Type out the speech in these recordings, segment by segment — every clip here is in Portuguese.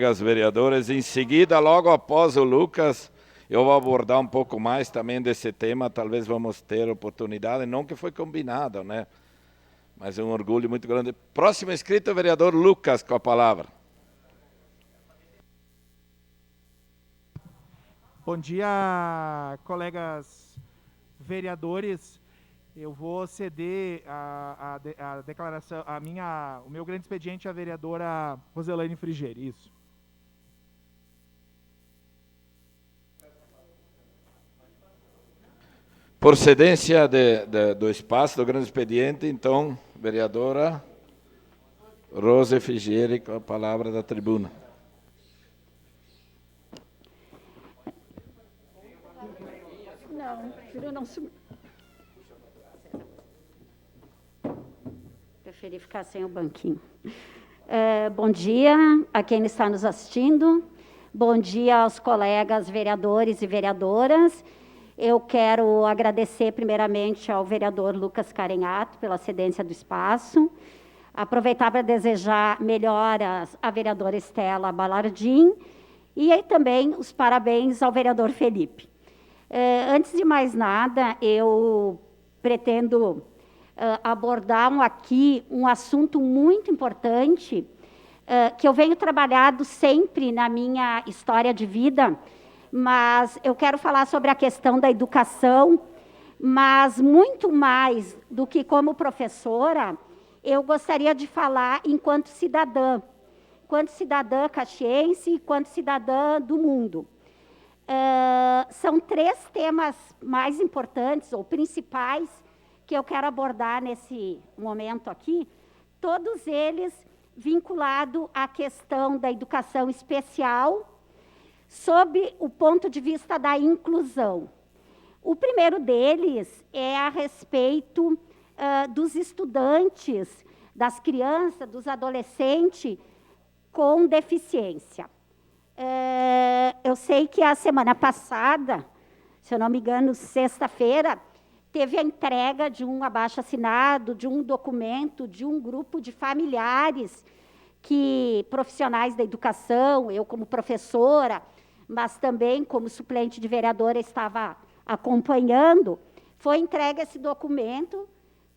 As vereadoras, em seguida, logo após o Lucas, eu vou abordar um pouco mais também desse tema, talvez vamos ter oportunidade, não que foi combinado, né? Mas é um orgulho muito grande. Próximo inscrito, o vereador Lucas, com a palavra. Bom dia, colegas vereadores. Eu vou ceder a declaração, o meu grande expediente à vereadora Roselaine Frigieri. Isso. Por cedência do espaço do grande expediente, então, vereadora Rose Frigieri, com a palavra da tribuna. Não preferi ficar sem o banquinho. Bom dia a quem está nos assistindo. Bom dia aos colegas vereadores e vereadoras. Eu quero agradecer primeiramente ao vereador Lucas Carenhato pela cedência do espaço. Aproveitar para desejar melhoras à vereadora Estela Balardim e aí também os parabéns ao vereador Felipe. Antes de mais nada, eu pretendo abordar aqui um assunto muito importante que eu venho trabalhando sempre na minha história de vida, mas eu quero falar sobre a questão da educação, mas muito mais do que como professora, eu gostaria de falar enquanto cidadã caxiense, enquanto cidadã do mundo. São 3 temas mais importantes ou principais que eu quero abordar nesse momento aqui, todos eles vinculados à questão da educação especial, sob o ponto de vista da inclusão. O primeiro deles é a respeito dos estudantes, das crianças, dos adolescentes com deficiência. Eu sei que a semana passada, se eu não me engano, sexta-feira, teve a entrega de um abaixo-assinado, de um documento, de um grupo de familiares, profissionais da educação, eu como professora, mas também como suplente de vereadora estava acompanhando, foi entregue esse documento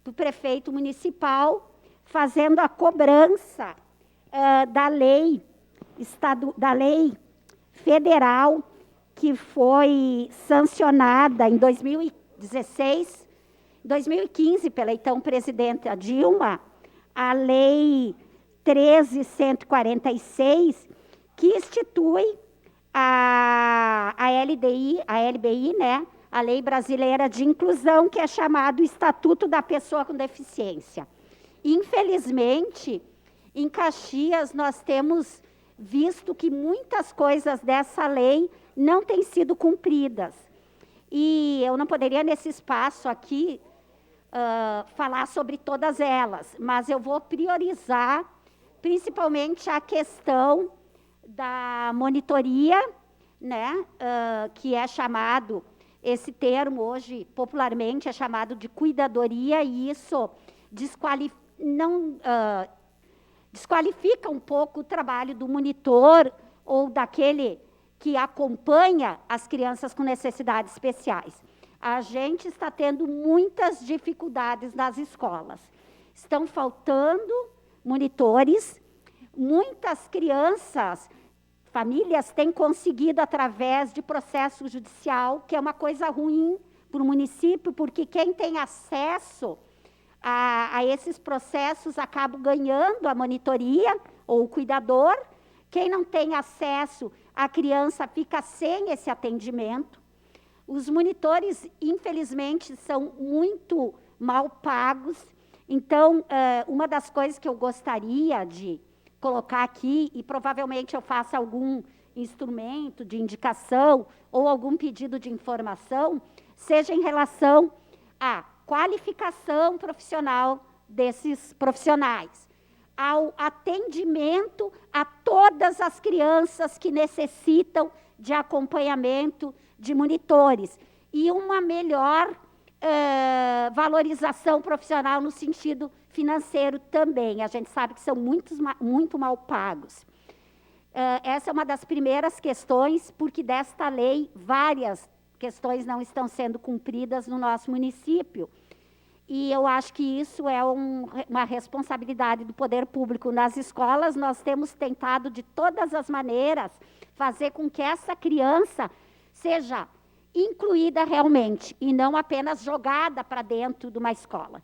para o prefeito municipal, fazendo a cobrança da lei federal que foi sancionada em 2016, 2015, pela então presidenta Dilma, a Lei 13.146, que institui a LBI, né? A Lei Brasileira de Inclusão, que é chamado Estatuto da Pessoa com Deficiência. Infelizmente, em Caxias, nós temos visto que muitas coisas dessa lei não têm sido cumpridas. E eu não poderia, nesse espaço aqui, falar sobre todas elas, mas eu vou priorizar, principalmente, a questão da monitoria, né, que é chamado, esse termo hoje, popularmente, é chamado de cuidadoria, e isso desqualifica um pouco o trabalho do monitor ou daquele que acompanha as crianças com necessidades especiais. A gente está tendo muitas dificuldades nas escolas. Estão faltando monitores, muitas crianças, famílias têm conseguido através de processo judicial, que é uma coisa ruim para o município, porque quem tem acesso a esses processos acaba ganhando a monitoria ou o cuidador. Quem não tem acesso, a criança fica sem esse atendimento. Os monitores, infelizmente, são muito mal pagos. Então, uma das coisas que eu gostaria de colocar aqui, e provavelmente eu faça algum instrumento de indicação ou algum pedido de informação, seja em relação à qualificação profissional desses profissionais, ao atendimento a todas as crianças que necessitam de acompanhamento de monitores e uma melhor valorização profissional no sentido financeiro também. A gente sabe que são muito mal pagos. Essa é uma das primeiras questões, porque desta lei, várias questões não estão sendo cumpridas no nosso município. E eu acho que isso é uma responsabilidade do poder público. Nas escolas, nós temos tentado, de todas as maneiras, fazer com que essa criança seja incluída realmente, e não apenas jogada para dentro de uma escola.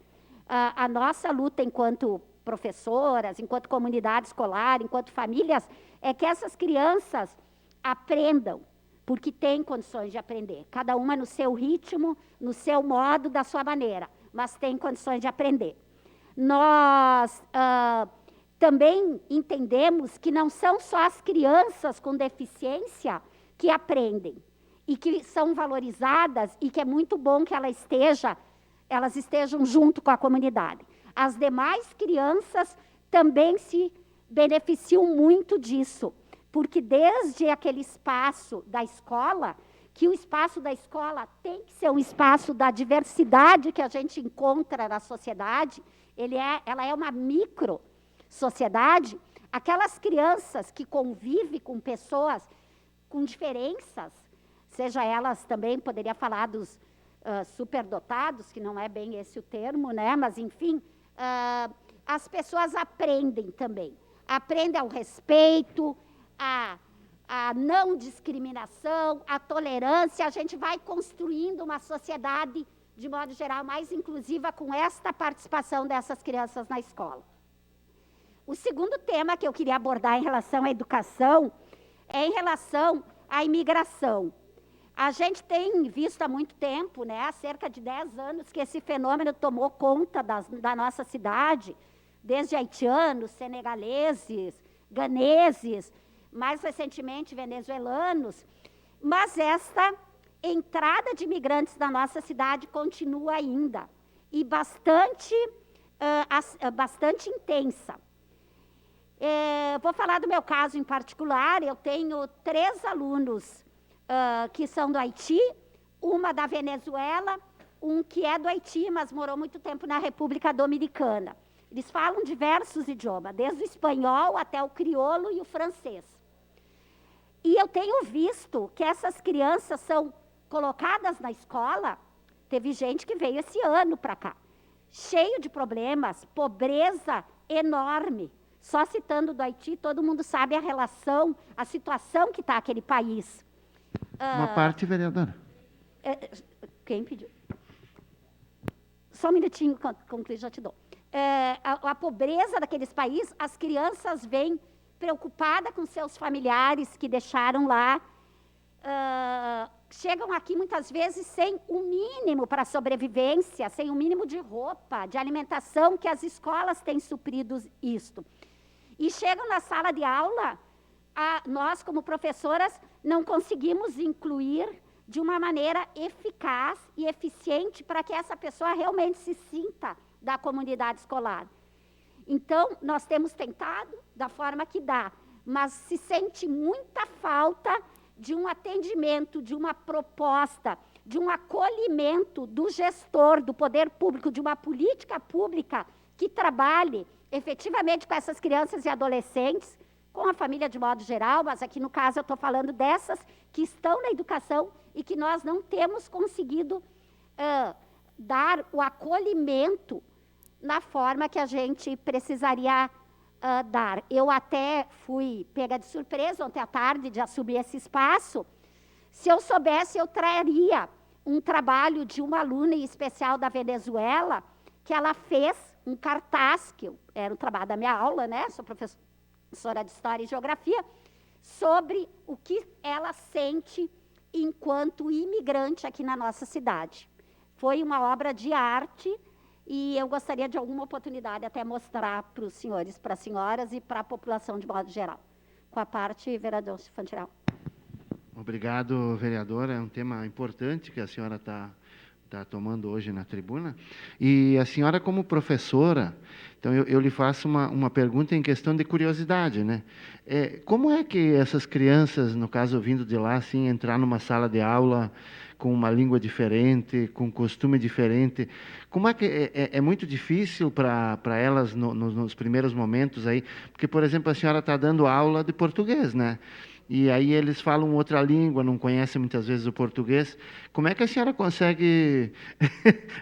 A nossa luta enquanto professoras, enquanto comunidade escolar, enquanto famílias, é que essas crianças aprendam, porque têm condições de aprender, cada uma no seu ritmo, no seu modo, da sua maneira, mas tem condições de aprender. Nós também entendemos que não são só as crianças com deficiência que aprendem, e que são valorizadas, e que é muito bom que elas estejam junto com a comunidade. As demais crianças também se beneficiam muito disso, porque desde aquele espaço da escola, que o espaço da escola tem que ser um espaço da diversidade que a gente encontra na sociedade, ela é uma micro-sociedade, aquelas crianças que convivem com pessoas com diferenças, seja elas também, poderia falar dos superdotados, que não é bem esse o termo, né? Mas, enfim, as pessoas aprendem também. Aprendem ao respeito, a não discriminação, a tolerância. A gente vai construindo uma sociedade, de modo geral, mais inclusiva com esta participação dessas crianças na escola. O segundo tema que eu queria abordar em relação à educação é em relação à imigração. A gente tem visto há muito tempo, né, há cerca de 10 anos, que esse fenômeno tomou conta da nossa cidade, desde haitianos, senegaleses, ganeses, mais recentemente venezuelanos, mas esta entrada de imigrantes na nossa cidade continua ainda, e bastante intensa. Vou falar do meu caso em particular. Eu tenho 3 alunos que são do Haiti, uma da Venezuela, um que é do Haiti, mas morou muito tempo na República Dominicana. Eles falam diversos idiomas, desde o espanhol até o crioulo e o francês. E eu tenho visto que essas crianças são colocadas na escola. Teve gente que veio esse ano para cá, cheio de problemas, pobreza enorme. Só citando do Haiti, todo mundo sabe a relação, a situação que está aquele país. Uma parte, vereadora. Quem pediu? Só um minutinho, concluir, já te dou. A pobreza daqueles países, as crianças vêm preocupadas com seus familiares que deixaram lá, chegam aqui muitas vezes sem o mínimo para a sobrevivência, sem o mínimo de roupa, de alimentação, que as escolas têm suprido isto. E chegam na sala de aula, nós, como professoras, não conseguimos incluir de uma maneira eficaz e eficiente para que essa pessoa realmente se sinta da comunidade escolar. Então, nós temos tentado da forma que dá, mas se sente muita falta de um atendimento, de uma proposta, de um acolhimento do gestor, do poder público, de uma política pública que trabalhe efetivamente com essas crianças e adolescentes, com a família de modo geral, mas aqui no caso eu estou falando dessas que estão na educação e que nós não temos conseguido dar o acolhimento na forma que a gente precisaria dar. Eu até fui pega de surpresa ontem à tarde de assumir esse espaço. Se eu soubesse, eu traria um trabalho de uma aluna em especial da Venezuela, que ela fez um cartaz, que era o trabalho da minha aula, né? Sou professora de História e Geografia, sobre o que ela sente enquanto imigrante aqui na nossa cidade. Foi uma obra de arte e eu gostaria de alguma oportunidade até mostrar para os senhores, para as senhoras e para a população de modo geral. Com a parte, vereador Fantiral. Obrigado, vereadora. É um tema importante que a senhora está está tomando hoje na tribuna. E a senhora, como professora, então eu lhe faço uma pergunta em questão de curiosidade, né? Como é que essas crianças, no caso vindo de lá, assim, entrar numa sala de aula com uma língua diferente, com costume diferente, como é que é muito difícil para elas nos primeiros momentos aí? Porque, por exemplo, a senhora está dando aula de português, né? E aí eles falam outra língua, não conhecem muitas vezes o português. Como é que a senhora consegue...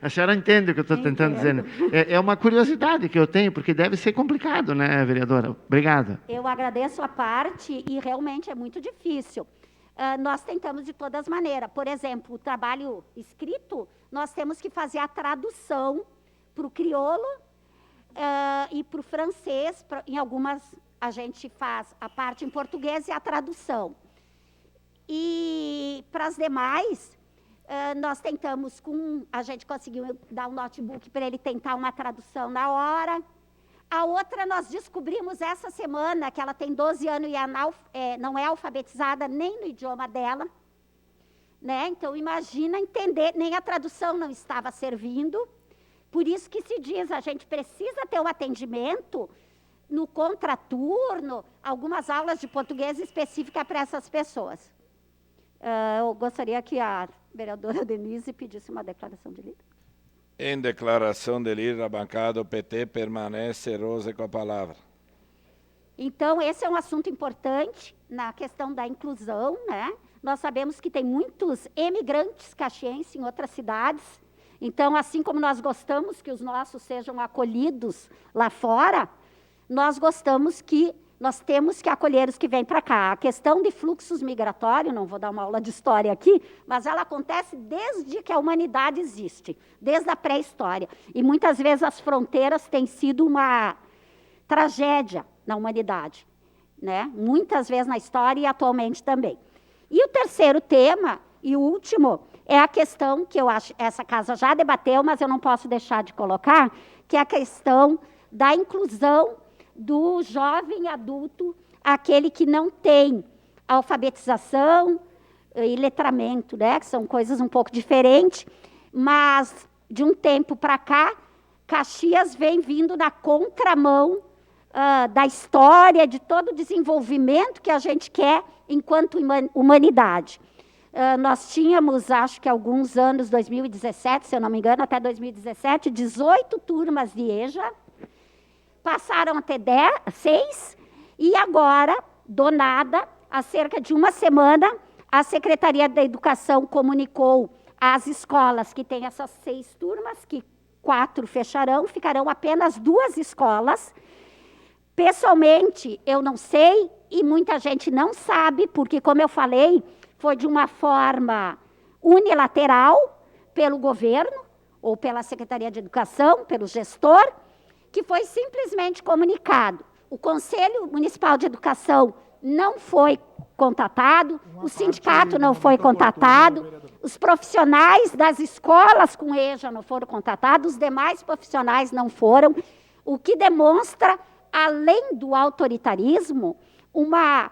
A senhora entende o que eu estou tentando dizer, né? É uma curiosidade que eu tenho, porque deve ser complicado, né, vereadora? Obrigada. Eu agradeço a parte e realmente é muito difícil. Nós tentamos de todas as maneiras. Por exemplo, o trabalho escrito, nós temos que fazer a tradução para o crioulo e para o francês, em algumas... A gente faz a parte em português e a tradução. E para as demais, nós tentamos a gente conseguiu dar um notebook para ele tentar uma tradução na hora. A outra nós descobrimos essa semana que ela tem 12 anos e não é alfabetizada nem no idioma dela. Né? Então, imagina entender, nem a tradução não estava servindo. Por isso que se diz, a gente precisa ter um atendimento no contraturno, algumas aulas de português específicas para essas pessoas. Eu gostaria que a vereadora Denise pedisse uma declaração de líder. Em declaração de líder, a bancada do PT permanece. Rose com a palavra. Então, esse é um assunto importante na questão da inclusão, né? Nós sabemos que tem muitos emigrantes caxienses em outras cidades. Então, assim como nós gostamos que os nossos sejam acolhidos lá fora, nós temos que acolher os que vêm para cá. A questão de fluxos migratórios, não vou dar uma aula de história aqui, mas ela acontece desde que a humanidade existe, desde a pré-história. E muitas vezes as fronteiras têm sido uma tragédia na humanidade, né? Muitas vezes na história e atualmente também. E o terceiro tema, e o último, é a questão que eu acho, essa casa já debateu, mas eu não posso deixar de colocar, que é a questão da inclusão do jovem adulto, aquele que não tem alfabetização e letramento, né? Que são coisas um pouco diferentes, mas de um tempo para cá, Caxias vem vindo na contramão da história, de todo o desenvolvimento que a gente quer enquanto humanidade. Nós tínhamos, acho que alguns anos, 2017, se eu não me engano, até 2017, 18 turmas de EJA, passaram até 6, e agora, do nada, há cerca de uma semana, a Secretaria da Educação comunicou às escolas que têm essas 6 turmas, que 4 fecharão, ficarão apenas 2 escolas. Pessoalmente, eu não sei, e muita gente não sabe, porque, como eu falei, foi de uma forma unilateral pelo governo, ou pela Secretaria de Educação, pelo gestor, que foi simplesmente comunicado. O Conselho Municipal de Educação não foi contatado, o sindicato não foi contatado, os profissionais das escolas com EJA não foram contatados, os demais profissionais não foram, o que demonstra, além do autoritarismo, uma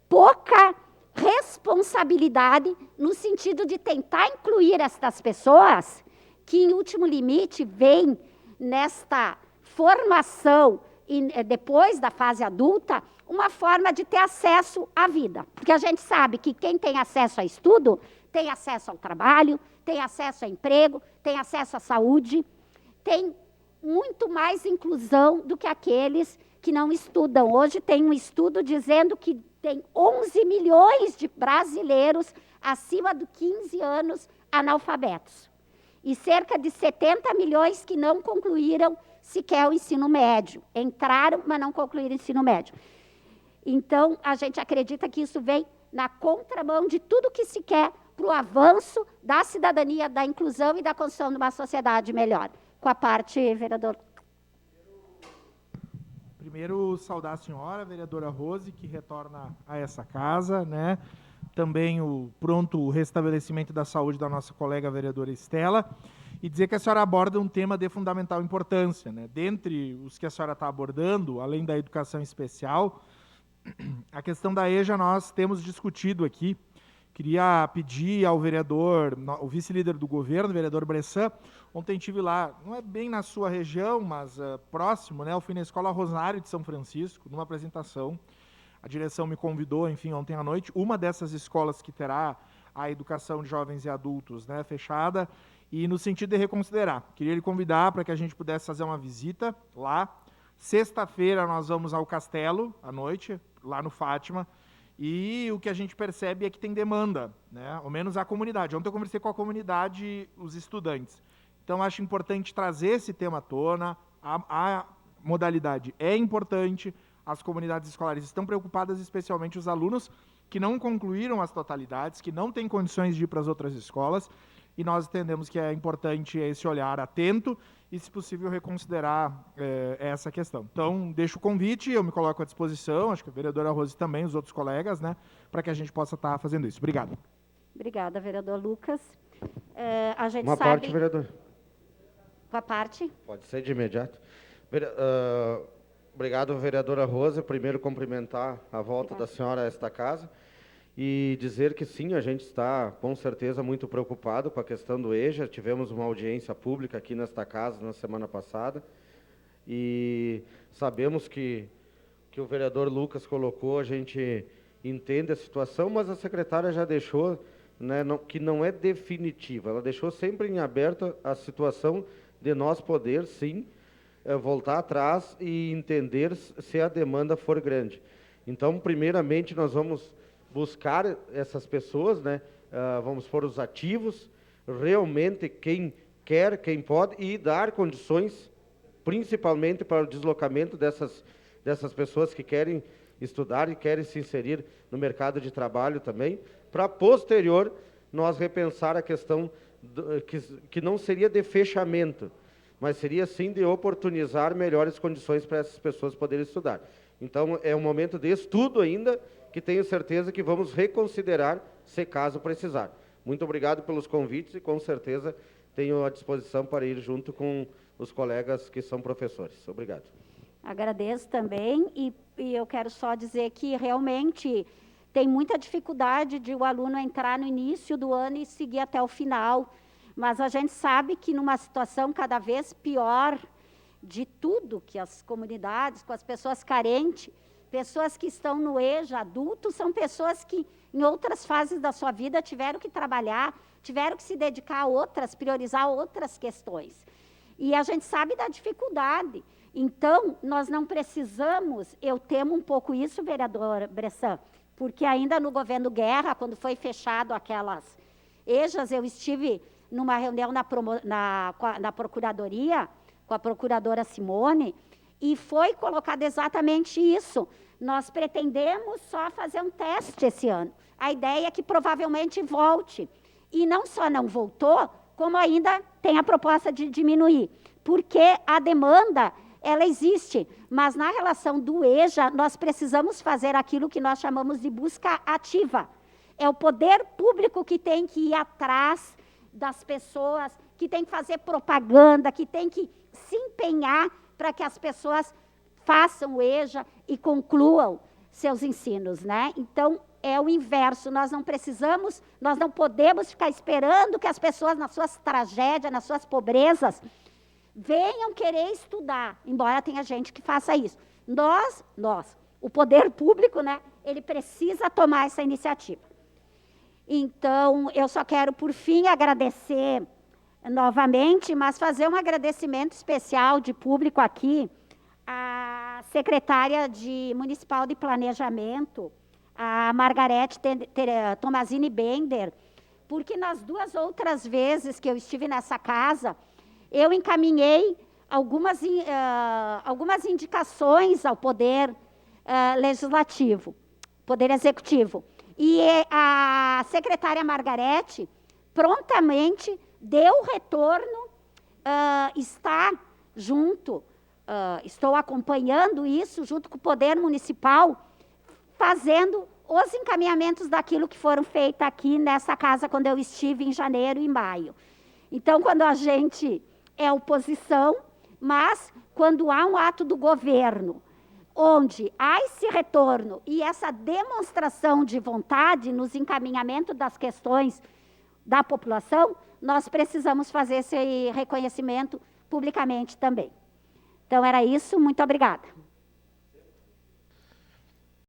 pouca responsabilidade no sentido de tentar incluir estas pessoas que, em último limite, vêm nesta formação e depois da fase adulta, uma forma de ter acesso à vida. Porque a gente sabe que quem tem acesso a estudo, tem acesso ao trabalho, tem acesso a emprego, tem acesso à saúde, tem muito mais inclusão do que aqueles que não estudam. Hoje tem um estudo dizendo que tem 11 milhões de brasileiros acima de 15 anos analfabetos. E cerca de 70 milhões que não concluíram sequer o ensino médio. Entraram, mas não concluíram o ensino médio. Então, a gente acredita que isso vem na contramão de tudo que se quer para o avanço da cidadania, da inclusão e da construção de uma sociedade melhor. Com a parte, vereador. Primeiro, saudar a senhora, a vereadora Rose, que retorna a essa casa, né? Também o pronto restabelecimento da saúde da nossa colega vereadora Estela, e dizer que a senhora aborda um tema de fundamental importância, né? Dentre os que a senhora está abordando, além da educação especial, a questão da EJA nós temos discutido aqui, Queria pedir ao vereador, o vice-líder do governo, o vereador Bressan, ontem estive lá, não é bem na sua região, mas próximo, né? Eu fui na Escola Rosário de São Francisco, numa apresentação. A direção me convidou, enfim, ontem à noite. Uma dessas escolas que terá a educação de jovens e adultos, né, fechada, e no sentido de reconsiderar. Queria lhe convidar para que a gente pudesse fazer uma visita lá. Sexta-feira nós vamos ao Castelo, à noite, lá no Fátima, e o que a gente percebe é que tem demanda, né? Ao menos a comunidade. Ontem eu conversei com a comunidade, os estudantes. Então, acho importante trazer esse tema à tona. A modalidade é importante. As comunidades escolares estão preocupadas, especialmente os alunos que não concluíram as totalidades, que não têm condições de ir para as outras escolas. E nós entendemos que é importante esse olhar atento e, se possível, reconsiderar essa questão. Então, deixo o convite, eu me coloco à disposição, acho que a vereadora Rose também, os outros colegas, né, para que a gente possa estar fazendo isso. Obrigado. Obrigada, vereador Lucas. A gente Uma sabe... parte, vereador. Uma parte? Pode ser de imediato. Obrigado, vereadora Rosa. Primeiro, cumprimentar a volta da senhora a esta casa e dizer que sim, a gente está, com certeza, muito preocupado com a questão do EJA. Tivemos uma audiência pública aqui nesta casa na semana passada e sabemos que o vereador Lucas colocou, a gente entende a situação, mas a secretária já deixou, né, que não é definitiva. Ela deixou sempre em aberto a situação de nós poder, sim, voltar atrás e entender se a demanda for grande. Então, primeiramente, nós vamos buscar essas pessoas, né? Vamos pôr os ativos, realmente quem quer, quem pode, e dar condições, principalmente para o deslocamento dessas pessoas que querem estudar e querem se inserir no mercado de trabalho também, para posterior nós repensar a questão que não seria de fechamento, mas seria sim de oportunizar melhores condições para essas pessoas poderem estudar. Então, é um momento de estudo ainda, que tenho certeza que vamos reconsiderar, se caso precisar. Muito obrigado pelos convites e, com certeza, tenho à disposição para ir junto com os colegas que são professores. Obrigado. Agradeço também e eu quero só dizer que realmente tem muita dificuldade de o aluno entrar no início do ano e seguir até o final, mas a gente sabe que numa situação cada vez pior de tudo, que as comunidades, com as pessoas carentes, pessoas que estão no EJA, adultos, são pessoas que em outras fases da sua vida tiveram que trabalhar, tiveram que se dedicar a outras, priorizar outras questões. E a gente sabe da dificuldade. Então, nós não precisamos, eu temo um pouco isso, vereador Bressan, porque ainda no governo Guerra, quando foi fechado aquelas EJAs, eu estive numa reunião na Procuradoria, com a procuradora Simone, e foi colocado exatamente isso. Nós pretendemos só fazer um teste esse ano. A ideia é que provavelmente volte. E não só não voltou, como ainda tem a proposta de diminuir. Porque a demanda, ela existe. Mas na relação do EJA, nós precisamos fazer aquilo que nós chamamos de busca ativa. É o poder público que tem que ir atrás das pessoas, que tem que fazer propaganda, que tem que se empenhar para que as pessoas façam o EJA e concluam seus ensinos, né? Então, é o inverso, nós não podemos ficar esperando que as pessoas, nas suas tragédias, nas suas pobrezas, venham querer estudar, embora tenha gente que faça isso. Nós, o poder público, né, ele precisa tomar essa iniciativa. Então, eu só quero, por fim, agradecer novamente, mas fazer um agradecimento especial de público aqui à secretária municipal de planejamento, a Margarete Tomazini Bender, porque nas 2 outras vezes que eu estive nessa casa, eu encaminhei algumas indicações ao Poder Legislativo, Poder Executivo. E a secretária Margarete prontamente deu retorno, está junto, estou acompanhando isso, junto com o Poder Municipal, fazendo os encaminhamentos daquilo que foram feitos aqui nessa casa, quando eu estive em janeiro e maio. Então, quando a gente é oposição, mas quando há um ato do governo, onde há esse retorno e essa demonstração de vontade nos encaminhamentos das questões da população, nós precisamos fazer esse reconhecimento publicamente também. Então, era isso. Muito obrigada.